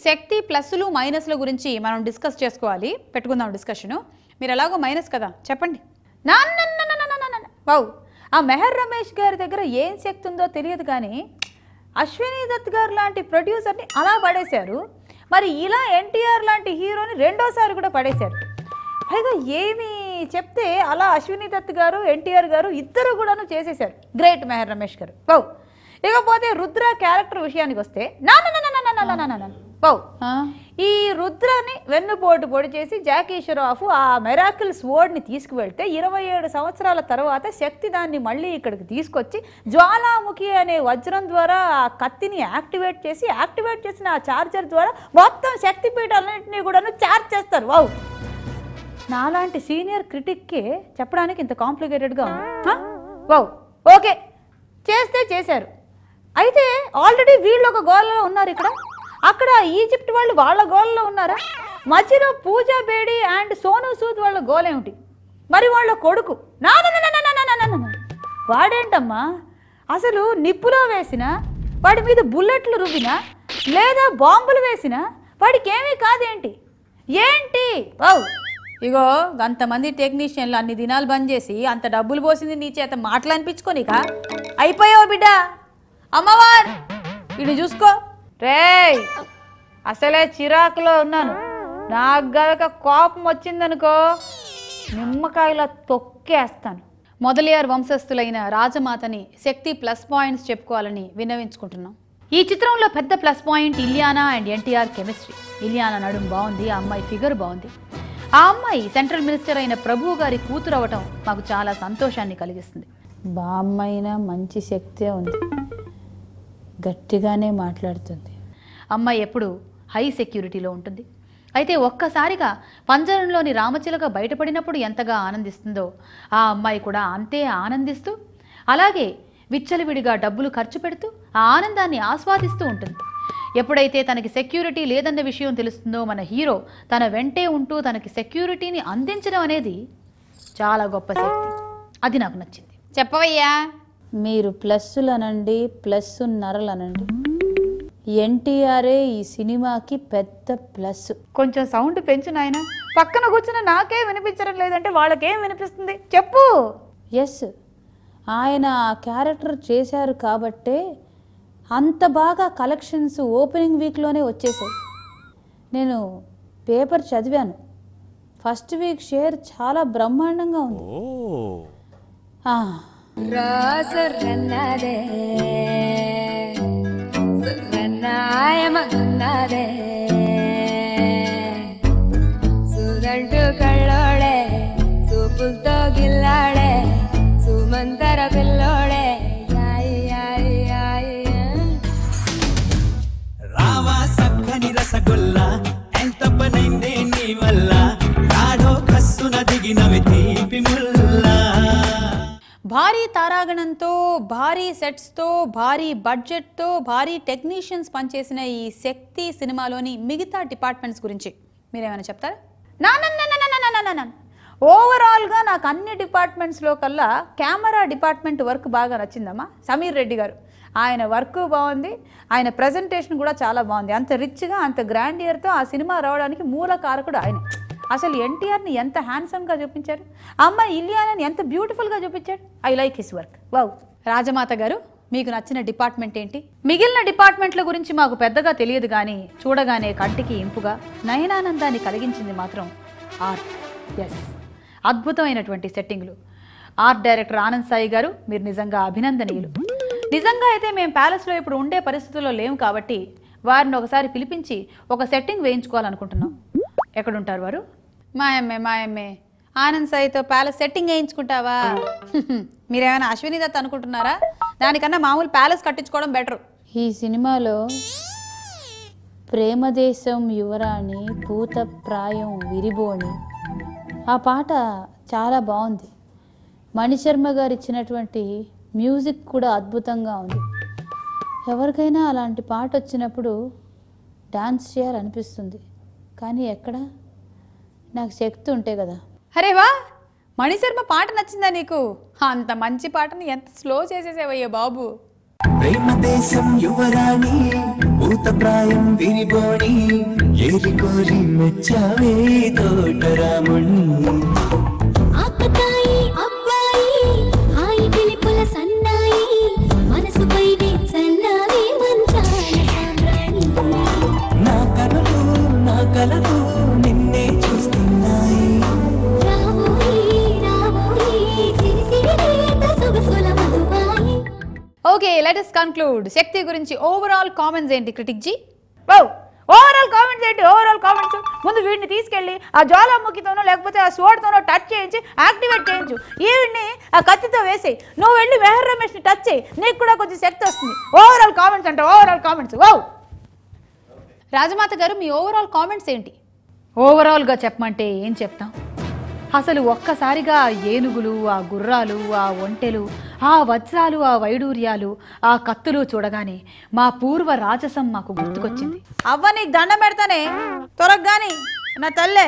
శక్తి ప్లస్లు మైనస్ల గురించి మనం డిస్కస్ చేసుకోవాలి, పెట్టుకుందాం డిస్కషను. మీరు ఎలాగో మైనస్ కదా, చెప్పండి. వావ్, ఆ మెహర్ రమేష్ గారి దగ్గర ఏం శక్తి ఉందో తెలియదు కానీ అశ్విని దత్ గారు లాంటి ప్రొడ్యూసర్ని అలా పడేశారు. మరి ఇలా ఎన్టీఆర్ లాంటి హీరోని రెండోసారి కూడా పడేశారు. పైగా ఏమి చెప్తే అలా అశ్విని దత్ గారు ఎన్టీఆర్ గారు ఇద్దరు కూడాను చేసేశారు. గ్రేట్ మెహర్ రమేష్ గారు. వావ్. ఇకపోతే రుద్ర క్యారెక్టర్ విషయానికి వస్తే వావ్, ఈ రుద్రని వెన్నుపోటు పొడి చేసి జాకీ షరాఫ్ ఆ మెరాకిల్స్ వర్డ్ని తీసుకువెళ్తే 27 సంవత్సరాల తర్వాత శక్తి దాన్ని మళ్ళీ ఇక్కడికి తీసుకొచ్చి జ్వాలాముఖి అనే వజ్రం ద్వారా ఆ కత్తిని యాక్టివేట్ చేసిన ఆ ఛార్జర్ ద్వారా మొత్తం శక్తి పీఠాలన్నింటినీ కూడాను ఛార్జ్ చేస్తారు. వావ్, నాలాంటి సీనియర్ క్రిటిక్కే చెప్పడానికి ఇంత కాంప్లికేటెడ్గా ఉంది. వావ్, ఓకే, చేశారు. అయితే ఆల్రెడీ వీళ్ళు ఒక గోల్లో ఉన్నారు, అక్కడ ఈజిప్ట్ వాళ్ళు వాళ్ళ గోల్లో ఉన్నారా? మధ్యలో పూజా బేడి అండ్ సోను సూద్ వాళ్ళ గోలేమిటి? మరి వాళ్ళ కొడుకు వాడేంటమ్మా, అసలు నిప్పులో వేసినా వాడి మీద బుల్లెట్లు రువ్వినా లేదా బాంబులు వేసినా వాడికి ఏమీ కాదేంటి? ఏంటి? వావ్, ఇగో అంతమంది టెక్నీషియన్లు అన్ని దినాలు బంద్ చేసి అంత డబ్బులు పోసింది నీ చేత మాటలు అనిపించుకోనిక అయిపోయావు బిడ్డ. అమ్మవార్ ఇది చూసుకో రేయ్, అసలే చిరాకులో ఉన్నాను. నాకు గనక కోపం వచ్చిందనుకో నిమ్మకాయలా తొక్కేస్తాను. మొదలియార్ వంశస్థులైన రాజమాతని శక్తి ప్లస్ పాయింట్స్ చెప్పుకోవాలని విన్నవించుకుంటున్నాం. ఈ చిత్రంలో పెద్ద plus point Ileana and NTR chemistry. Ileana నడుం బాగుంది, ఆ అమ్మాయి ఫిగర్ బాగుంది. ఆ అమ్మాయి సెంట్రల్ మినిస్టర్ అయిన ప్రభు గారి కూతురు అవటం మాకు చాలా సంతోషాన్ని కలిగిస్తుంది. బామ్మైనా మంచి శక్తే ఉంది, గట్టిగానే మాట్లాడుతుంది. అమ్మాయి ఎప్పుడు హై సెక్యూరిటీలో ఉంటుంది. అయితే ఒక్కసారిగా పంజరంలోని రామచిలక బయటపడినప్పుడు ఎంతగా ఆనందిస్తుందో ఆ అమ్మాయి కూడా అంతే ఆనందిస్తూ, అలాగే విచ్చలవిడిగా డబ్బులు ఖర్చు పెడుతూ ఆ ఆనందాన్ని ఆస్వాదిస్తూ ఉంటుంది. ఎప్పుడైతే తనకి సెక్యూరిటీ లేదన్న విషయం తెలుస్తుందో మన హీరో తన వెంటే ఉంటూ తనకి సెక్యూరిటీని అందించడం అనేది చాలా గొప్ప శక్తి. అది నాకు నచ్చింది. చెప్పవయ్యా. మీరు ప్లస్సులు అనండి, ప్లస్సున్నరలు అనండి, ఎన్టీఆర్ఏ ఈ సినిమాకి పెద్ద ప్లస్. కొంచెం సౌండ్ పెంచు నాయన. పక్కన కూర్చున్న నాకే వినిపించడం లేదంటే వాళ్ళకేం వినిపిస్తుంది చెప్పు. ఎస్, ఆయన ఆ క్యారెక్టర్ చేశారు కాబట్టే అంత బాగా కలెక్షన్స్ ఓపెనింగ్ వీక్లోనే వచ్చేసాయి. నేను పేపర్ చదివాను, ఫస్ట్ వీక్ షేర్ చాలా బ్రహ్మాండంగా ఉంది. సుదంటు కళ్ళోడే సూపులతో గిల్లాడే సుమంతర పిల్లోడే రావా సక్కని రసగుల్లా ఎంత పనైందే నీ వల్ల రాడో కస్సున దిగినవి తీపి ముల్లా. భారీ తారాగణంతో, భారీ సెట్స్తో, భారీ బడ్జెట్తో, భారీ టెక్నీషియన్స్ పనిచేసిన ఈ శక్తి సినిమాలోని మిగతా డిపార్ట్మెంట్స్ గురించి మీరేమైనా చెప్తారా? ఓవరాల్గా నాకు అన్ని డిపార్ట్మెంట్స్లో కల్లా కెమెరా డిపార్ట్మెంట్ వర్క్ బాగా నచ్చిందమ్మా. సమీర్ రెడ్డి గారు, ఆయన వర్క్ బాగుంది, ఆయన ప్రజెంటేషన్ కూడా చాలా బాగుంది. అంత రిచ్గా అంత గ్రాండియర్తో ఆ సినిమా రావడానికి మూల కారకుడు ఆయన. అసలు ఎన్టీఆర్ని ఎంత హ్యాండ్సమ్గా చూపించారు, అమ్మాయి ఇలియానాని ఎంత బ్యూటిఫుల్గా చూపించాడు. I like his work. Wow. Rajamata గారు, మీకు నచ్చిన డిపార్ట్మెంట్ ఏంటి? మిగిలిన డిపార్ట్మెంట్ల గురించి మాకు పెద్దగా తెలియదు కానీ చూడగానే కంటికి ఇంపుగా నయనానందాన్ని కలిగించింది మాత్రం ఆర్ట్. ఎస్, అద్భుతమైనటువంటి సెట్టింగ్లు. ఆర్ట్ డైరెక్టర్ ఆనంద్ సాయి గారు, మీరు నిజంగా అభినందనీయులు. నిజంగా అయితే మేము ప్యాలెస్లో ఇప్పుడు ఉండే పరిస్థితుల్లో లేము కాబట్టి వారిని ఒకసారి పిలిపించి ఒక సెట్టింగ్ వేయించుకోవాలనుకుంటున్నాం. ఎక్కడుంటారు వారు? మా ఎమ్మె ఆనంద్ సాయితో ప్యాలెస్ సెట్టింగ్ వేయించుకుంటావా? మీరేమైనా అశ్విని దత్ అనుకుంటున్నారా? దానికన్నా మామూలు ప్యాలెస్ కట్టించుకోవడం బెటర్. ఈ సినిమాలో ప్రేమదేశం యువరాణి పూత ప్రాయం విరిబోని ఆ పాట చాలా బాగుంది. మణిశర్మ గారు ఇచ్చినటువంటి మ్యూజిక్ కూడా అద్భుతంగా ఉంది. ఎవరికైనా అలాంటి పాట వచ్చినప్పుడు డాన్స్ చేయాలనిపిస్తుంది, కానీ ఎక్కడ? నాకు శక్తి ఉంటే కదా. అరే వా, మణిశర్మ పాట నచ్చిందా నీకు? అంత మంచి పాటని ఎంత స్లో చేసేసేవయ్యా బాబు. ప్రేమ దేశం యువరాణి ఊత ప్రాయం విరిబోణి ఏరి కోరి మెచ్చావే తోటరాముణ్ణి ఆకతాయి అబ్బాయి హాయి పిలిపుల సన్నాయి మనసుపై చల్లావే మంచాల సామ్రాణి నా కనులు నా కలలు నిన్నే చూస్తున్నాయి రావోయి రావోయి సిరి సిరి లేత సొగసుల మధువాయి. Okay, let us conclude. Shakti గురించి ఓవరాల్ కామెంట్స్ ఏంటి క్రిటిక్ జీ? ఓవరాల్ కామెంట్స్ ఏంటి? ఓవరాల్ కామెంట్స్ ముందు వీడిని తీసుకెళ్ళి ఆ జ్వాలాముఖితోనో లేకపోతే ఆ స్వోర్డ్తోనో టచ్ చేయించి యాక్టివేట్ చేయించు. వీడిని ఆ కత్తితో వేసి నువ్వు వెళ్ళి మెహర్ రమేష్ని టచ్ చేయి, నీకు కూడా కొంచెం శక్తి వస్తుంది. ఓవరాల్ కామెంట్స్ అంటే ఓవరాల్ కామెంట్స్. రాజమాత గారు, మీ ఓవరాల్ కామెంట్స్ ఏంటి? ఓవరాల్గా చెప్పమంటే ఏం చెప్తాం? అసలు ఒక్కసారిగా ఆ ఏనుగులు, ఆ గుర్రాలు, ఆ ఒంటెలు, ఆ వజ్రాలు, ఆ వైడూర్యాలు, ఆ కత్తులు చూడగానే మా పూర్వ రాజసం మాకు గుర్తుకొచ్చింది. అవ్వ నీకు దండం పెడతానే త్వరగాని నా తల్లే.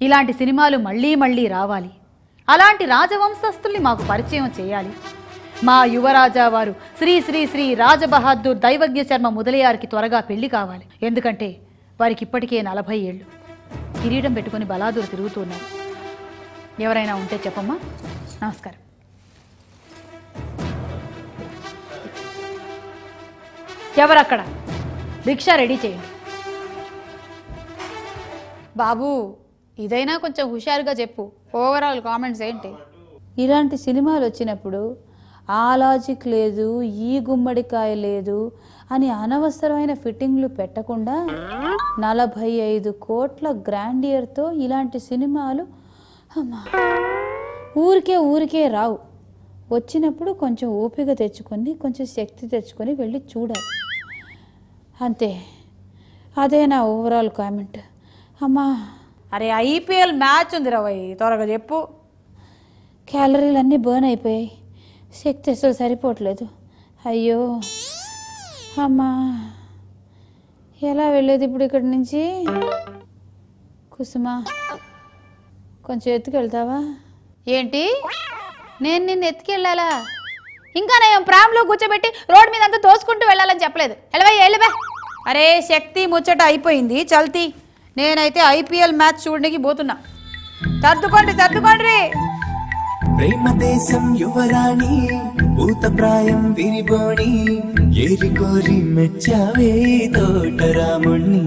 ఇలాంటి సినిమాలు మళ్ళీ మళ్ళీ రావాలి. అలాంటి రాజవంశస్థుల్ని మాకు పరిచయం చేయాలి. మా యువరాజా వారు శ్రీ శ్రీ శ్రీ రాజబహాదూర్ దైవజ్ఞ శర్మ ముదలియార్కి త్వరగా పెళ్లి కావాలి. ఎందుకంటే వారికి ఇప్పటికే 40 ఏళ్ళు. కిరీటం పెట్టుకుని బలాదూరు తిరుగుతున్నారు. ఎవరైనా ఉంటే చెప్పమ్మా. నమస్కారం. ఎవరక్కడ? భిక్ష రెడీ చేయండి. బాబు, ఇదైనా కొంచెం హుషారుగా చెప్పు. ఓవరాల్ కామెంట్స్ ఏంటి? ఇలాంటి సినిమాలు వచ్చినప్పుడు ఆ లాజిక్ లేదు, ఈ గుమ్మడికాయ లేదు అని అనవసరమైన ఫిట్టింగ్లు పెట్టకుండా 45 కోట్ల గ్రాండియర్తో ఇలాంటి సినిమాలు అమ్మా ఊరికే రావు. వచ్చినప్పుడు కొంచెం ఓపిక తెచ్చుకొని, కొంచెం శక్తి తెచ్చుకొని వెళ్ళి చూడాలి. అంతే. అదే నా ఓవరాల్ కామెంట్. అమ్మా, అరే ఐపీఎల్ మ్యాచ్ ఉంది రవై, త్వరగా చెప్పు. క్యాలరీలు అన్నీ బర్న్ అయిపోయాయి, శక్తి అసలు సరిపోవట్లేదు. అయ్యో అమ్మా, ఎలా వెళ్ళేది ఇప్పుడు ఇక్కడి నుంచి? కుసుమా, కొంచెం ఎత్తుకెళ్తావా? ఏంటి, నేను నిన్ను ఎత్తుకెళ్ళాలా? ఇంకా నేను ప్రాంలో కూర్చోబెట్టి రోడ్ మీద అంతా తోసుకుంటూ వెళ్ళాలని చెప్పలేదు. వెళ్ళబా. అరే శక్తి ముచ్చట అయిపోయింది, చల్తీ. నేనైతే ఐపీఎల్ మ్యాచ్ చూడడానికి పోతున్నా. సర్దుకోండి. ప్రేమ దేశం యువరాణి ఊత ప్రాయం విరిబోణి ఏరి కోరి మెచ్చావే తోటరాముణ్ణి